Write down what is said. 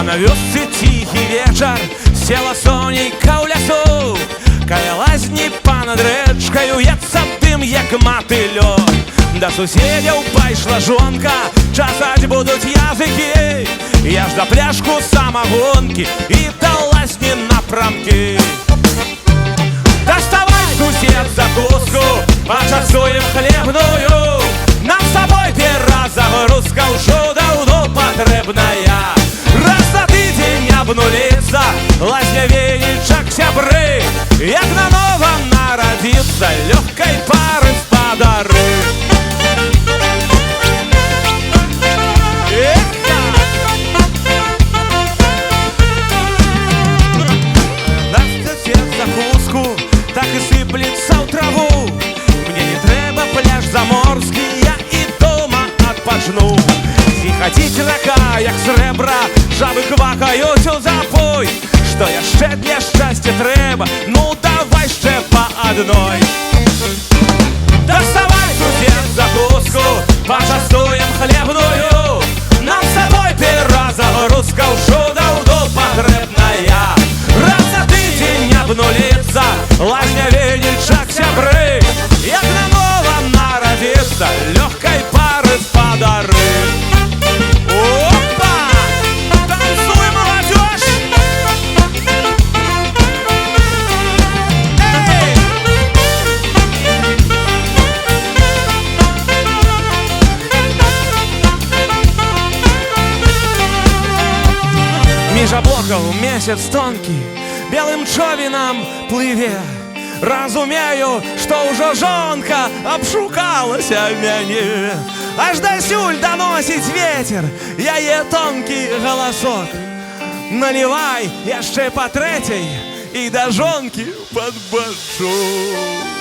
На вёсцы тихий вечар, села сонейка ў лясу, каля лазні панад рэчкаю яцца дым, як матылёк. Да суседзяў пайшла жонка, часаць будуць языкі. Я ж за пляшку самагонкі і да лазні напрамкі. Доставай, сусед, закуску, пачастуем хлебную. Нам с тобой пера загрузка ўжо даўно патрэбная. Раз на тыдзень абнуліцца лазня венічак сябры, як на нова нарадзіцца лёгкай пары спадары. Закуску так и сыплется в траву. Мне не трэба пляж заморскі, я і дома адпачну. Зіхаціць рака, як срэбра, жабы квакаюць у запой. Што яшчэ для шчасця трэба? Ну давай яшчэ па адной. Доставай, сусед, закуску, пачастуем хлебную. Нам с тобой пера загрузка ўжо даўно патрэбная. Раз за тыдзень абнуліцца лазня венічак сябры, як на нова нарадзіцца лёгкай пары спадары. Опа! Танцуй, молодежь! Эй! Між аблокаў месяц тонкі белым човенам плыве. Разумею, што ўжо жонка абшукалася мяне. Аж дасюль даносіць ветер яе тонкі галасок. Налівай яшчэ па трэцяй і да жонкі пад бачок.